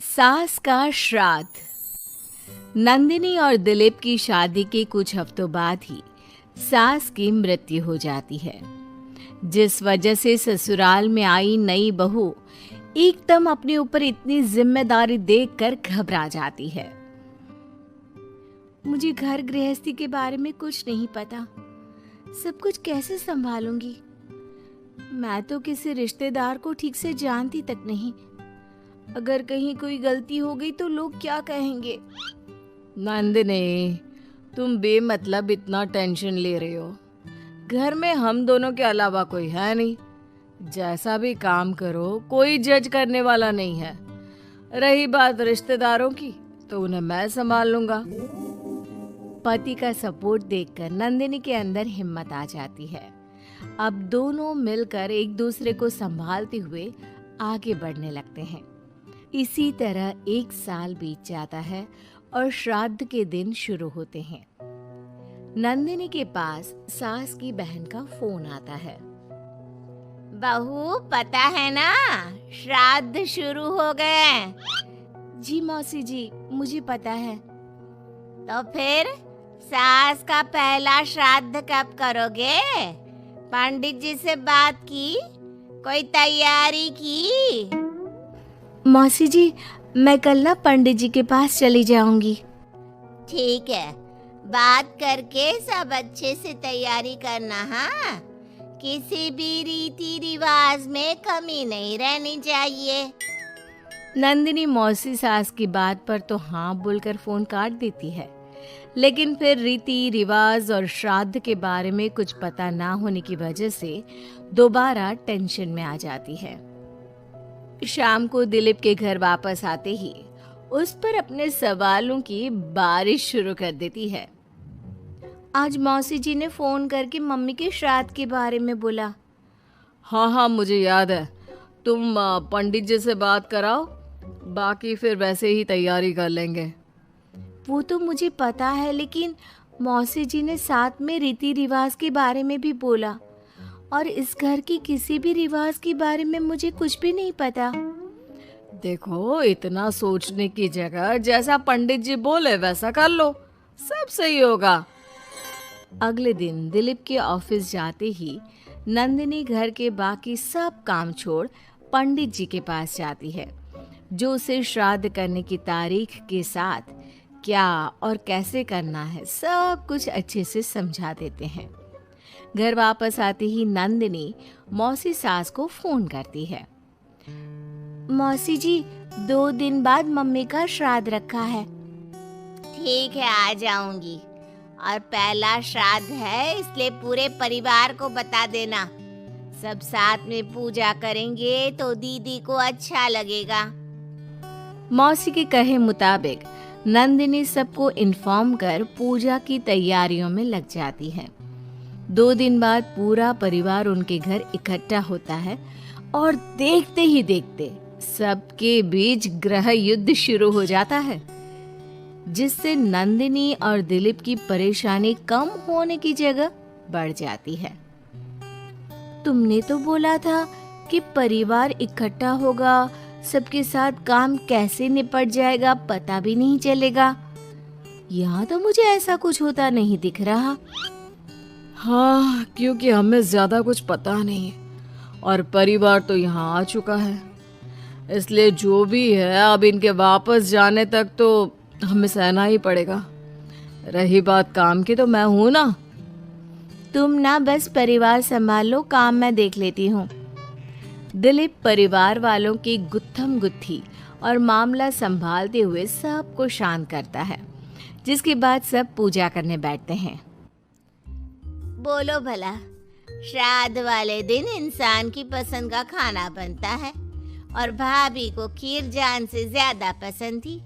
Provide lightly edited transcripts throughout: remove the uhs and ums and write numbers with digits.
सास का श्राद्ध। नंदिनी और दिलीप की शादी के कुछ हफ्तों बाद ही सास की मृत्यु हो जाती है, जिस वजह से ससुराल में आई नई बहू एकदम अपने ऊपर इतनी जिम्मेदारी देखकर घबरा जाती है। मुझे घर गृहस्थी के बारे में कुछ नहीं पता, सब कुछ कैसे संभालूंगी। मैं तो किसी रिश्तेदार को ठीक से जानती तक नहीं। अगर कहीं कोई गलती हो गई तो लोग क्या कहेंगे। नंदिनी, तुम बेमतलब इतना टेंशन ले रही हो। घर में हम दोनों के अलावा कोई है नहीं। जैसा भी काम करो कोई जज करने वाला नहीं है। रही बात रिश्तेदारों की तो उन्हें मैं संभाल लूंगा। पति का सपोर्ट देखकर नंदिनी के अंदर हिम्मत आ जाती है। अब दोनों मिलकर एक दूसरे को संभालते हुए आगे बढ़ने लगते हैं। इसी तरह 1 साल बीत जाता है और श्राद्ध के दिन शुरू होते हैं। नंदिनी के पास सास की बहन का फोन आता है। बहू, पता है ना, श्राद्ध शुरू हो गए। जी मौसी जी, मुझे पता है। तो फिर सास का पहला श्राद्ध कब करोगे? पंडित जी से बात की? कोई तैयारी की? मौसी जी, मैं कल ना पंडित जी के पास चली जाऊंगी। ठीक है, बात करके सब अच्छे से तैयारी करना। हाँ, किसी भी रीति रिवाज में कमी नहीं रहनी चाहिए। नंदिनी मौसी सास की बात पर तो हाँ बोलकर फोन काट देती है, लेकिन फिर रीति रिवाज और श्राद्ध के बारे में कुछ पता ना होने की वजह से दोबारा टेंशन में आ जाती है। शाम को दिलीप के घर वापस आते ही उस पर अपने सवालों की बारिश शुरू कर देती है। आज मौसी जी ने फोन करके मम्मी के श्राद्ध के बारे में बोला। हाँ, मुझे याद है। तुम पंडित जी से बात कराओ, बाकी फिर वैसे ही तैयारी कर लेंगे। वो तो मुझे पता है, लेकिन मौसी जी ने साथ में रीति रिवाज के बारे में भी बोला, और इस घर की किसी भी रिवाज के बारे में मुझे कुछ भी नहीं पता। देखो, इतना सोचने की जगह जैसा पंडित जी बोले वैसा कर लो, सब सही होगा। अगले दिन दिलीप के ऑफिस जाते ही नंदिनी घर के बाकी सब काम छोड़ पंडित जी के पास जाती है, जो उसे श्राद्ध करने की तारीख के साथ क्या और कैसे करना है सब कुछ अच्छे से समझा देते हैं। घर वापस आते ही नंदिनी मौसी सास को फोन करती है। मौसी जी, 2 दिन बाद मम्मी का श्राद्ध रखा है। ठीक है, आ जाऊंगी। और पहला श्राद्ध है, इसलिए पूरे परिवार को बता देना। सब साथ में पूजा करेंगे तो दीदी को अच्छा लगेगा। मौसी के कहे मुताबिक नंदिनी सबको इन्फॉर्म कर पूजा की तैयारियों में लग जाती है। 2 दिन बाद पूरा परिवार उनके घर इकट्ठा होता है और देखते ही देखते सबके बीच गृह युद्ध शुरू हो जाता है, जिससे नंदिनी और दिलीप की परेशानी कम होने की जगह बढ़ जाती है। तुमने तो बोला था कि परिवार इकट्ठा होगा, सबके साथ काम कैसे निपट जाएगा पता भी नहीं चलेगा। यहाँ तो मुझे ऐसा कुछ होता नहीं दिख रहा। हाँ, क्योंकि हमें ज्यादा कुछ पता नहीं और परिवार तो यहाँ आ चुका है, इसलिए जो भी है अब इनके वापस जाने तक तो हमें सहना ही पड़ेगा। रही बात काम की, तो मैं हूं ना। तुम ना बस परिवार संभाल लो, काम मैं देख लेती हूँ। दिलीप परिवार वालों की गुत्थम गुत्थी और मामला संभालते हुए सबको शांत करता है, जिसके बाद सब पूजा करने बैठते हैं। बोलो भला, श्राद्ध वाले दिन इंसान की पसंद का खाना बनता है और भाभी को खीर जान से ज्यादा पसंद थी,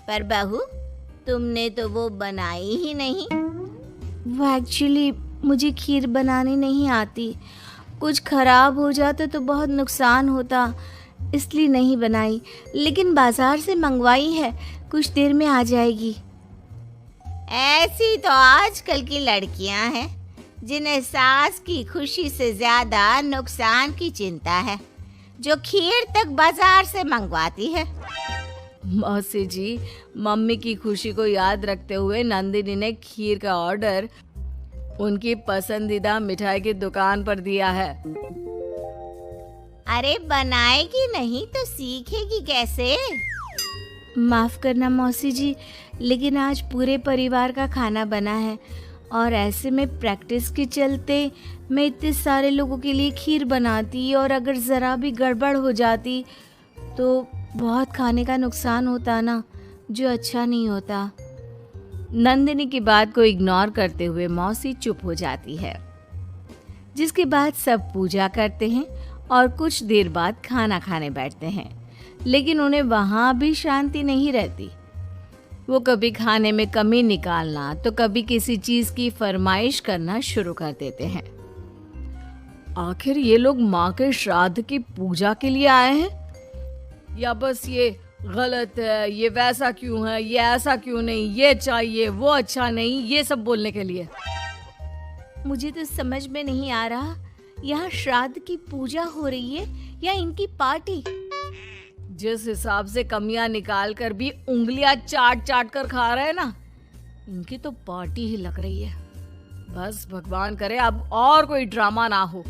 पर बहू तुमने तो वो बनाई ही नहीं। वो एक्चुअली मुझे खीर बनानी नहीं आती, कुछ खराब हो जाता तो बहुत नुकसान होता, इसलिए नहीं बनाई, लेकिन बाजार से मंगवाई है, कुछ देर में आ जाएगी। ऐसी तो आजकल की लड़कियां हैं जिन्हें सास की खुशी से ज्यादा नुकसान की चिंता है, जो खीर तक बाजार से मंगवाती है। मौसी जी, मम्मी की खुशी को याद रखते हुए नंदिनी ने खीर का ऑर्डर उनकी पसंदीदा मिठाई की दुकान पर दिया है। अरे बनाएगी नहीं तो सीखेगी कैसे? माफ करना मौसी जी, लेकिन आज पूरे परिवार का खाना बना है और ऐसे में प्रैक्टिस के चलते मैं इतने सारे लोगों के लिए खीर बनाती और अगर ज़रा भी गड़बड़ हो जाती तो बहुत खाने का नुकसान होता ना, जो अच्छा नहीं होता। नंदिनी की बात को इग्नोर करते हुए मौसी चुप हो जाती है, जिसके बाद सब पूजा करते हैं और कुछ देर बाद खाना खाने बैठते हैं। लेकिन उन्हें वहाँ भी शांति नहीं रहती। वो कभी खाने में कमी निकालना तो कभी किसी चीज़ की फरमाइश करना शुरू कर देते हैं। आखिर ये लोग माँ के श्राद्ध की पूजा के लिए आए हैं या बस ये गलत है, ये वैसा क्यों है, ये ऐसा क्यों नहीं, ये चाहिए, वो अच्छा नहीं, ये सब बोलने के लिए? मुझे तो समझ में नहीं आ रहा, यहाँ श्राद्ध की पूजा हो रही है या इनकी पार्टी? जिस हिसाब से कमियां निकाल कर भी उंगलियां चाट चाट कर खा रहे हैं ना, इनकी तो पार्टी ही लग रही है। बस भगवान करे अब और कोई ड्रामा ना हो।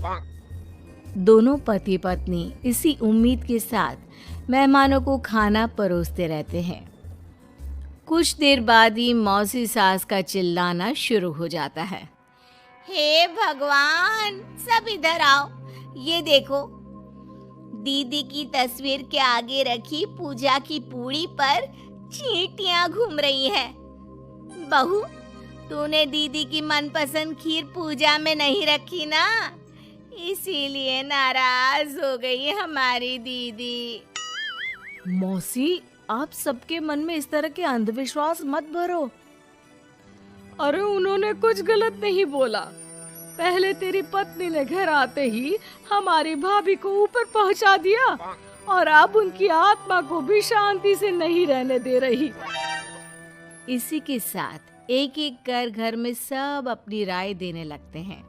दोनों पति पत्नी इसी उम्मीद के साथ मेहमानों को खाना परोसते रहते हैं। कुछ देर बाद ही मौसी सास का चिल्लाना शुरू हो जाता है। हे भगवान, सब इधर आओ, ये देखो, दीदी की तस्वीर के आगे रखी पूजा की पूड़ी पर चींटियां घूम रही हैं। बहू, तूने दीदी की मनपसंद खीर पूजा में नहीं रखी ना, इसीलिए नाराज हो गई हमारी दीदी। मौसी, आप सबके मन में इस तरह के अंधविश्वास मत भरो। अरे उन्होंने कुछ गलत नहीं बोला। पहले तेरी पत्नी ने घर आते ही हमारी भाभी को ऊपर पहुंचा दिया और अब उनकी आत्मा को भी शांति से नहीं रहने दे रही। इसी के साथ एक एक कर घर में सब अपनी राय देने लगते हैं,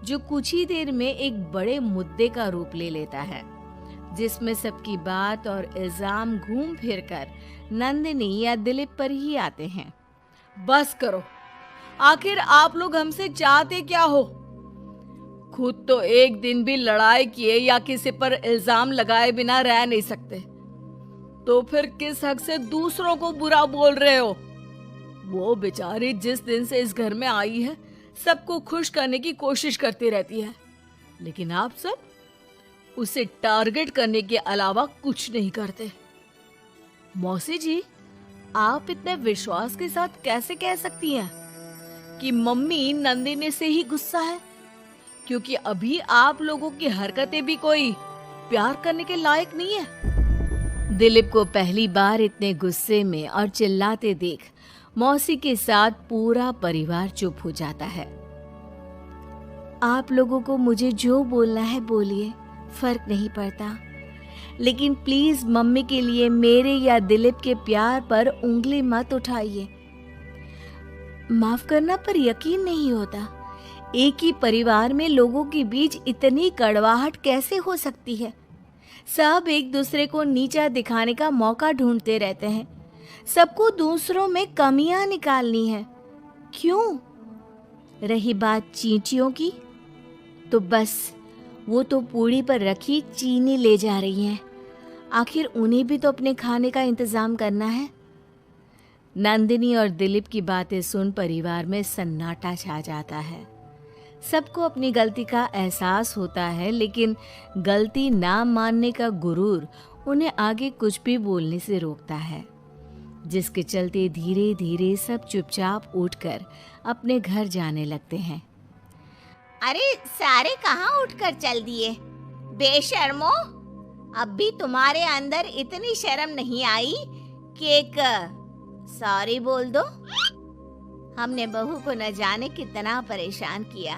जो कुछ ही देर में एक बड़े मुद्दे का रूप ले लेता है, जिसमें सबकी बात और इल्जाम घूम फिर कर नंदिनी या दिलीप पर ही आते हैं। बस करो, आखिर आप लोग हमसे चाहते क्या हो? खुद तो एक दिन भी लड़ाई किए या किसी पर इल्जाम लगाए बिना रह नहीं सकते, तो फिर किस हक से दूसरों को बुरा बोल रहे हो? वो बेचारी जिस दिन से इस घर में आई है सबको खुश करने की कोशिश करती रहती है, लेकिन आप सब उसे टारगेट करने के अलावा कुछ नहीं करते। मौसी जी, आप इतने विश्वास के साथ कैसे कह सकती हैं कि मम्मी नंदिनी से ही गुस्सा है, क्योंकि अभी आप लोगों की हरकतें भी कोई प्यार करने के लायक नहीं है। दिलीप को पहली बार इतने गुस्से में और चिल्लाते देख मौसी के साथ पूरा परिवार चुप हो जाता है। आप लोगों को मुझे जो बोलना है बोलिए, फर्क नहीं पड़ता, लेकिन प्लीज मम्मी के लिए मेरे या दिलीप के प्यार पर उंगली मत उठाइए। माफ करना, पर यकीन नहीं होता, एक ही परिवार में लोगों के बीच इतनी कड़वाहट कैसे हो सकती है? सब एक दूसरे को नीचा दिखाने का मौका ढूंढते रहते हैं। सबको दूसरों में कमियां निकालनी है। क्यों? रही बात चींटियों की, तो बस वो तो पूड़ी पर रखी चीनी ले जा रही हैं। आखिर उन्हें भी तो अपने खाने का इंतजाम करना है। नंदिनी और दिलीप की बातें सुन परिवार में सन्नाटा छा जाता है। सबको अपनी गलती का एहसास होता है, लेकिन गलती ना मानने का गुरूर उन्हें आगे कुछ भी बोलने से रोकता है, जिसके चलते धीरे धीरे सब चुपचाप उठकर अपने घर जाने लगते हैं। अरे सारे कहाँ उठकर चल दिए? बेशर्मो, अब भी तुम्हारे अंदर इतनी शर्म नहीं आई कि एक सॉरी बोल दो? हमने बहू को न जाने कितना परेशान किया,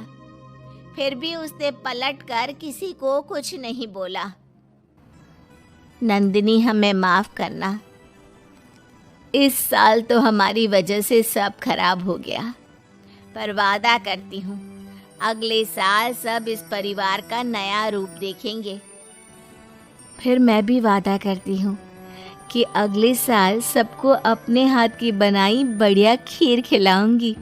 फिर भी उसने पलट कर किसी को कुछ नहीं बोला। नंदिनी, हमें माफ करना, इस साल तो हमारी वजह से सब खराब हो गया, पर वादा करती हूँ अगले साल सब इस परिवार का नया रूप देखेंगे। फिर मैं भी वादा करती हूँ कि अगले साल सबको अपने हाथ की बनाई बढ़िया खीर खिलाऊंगी।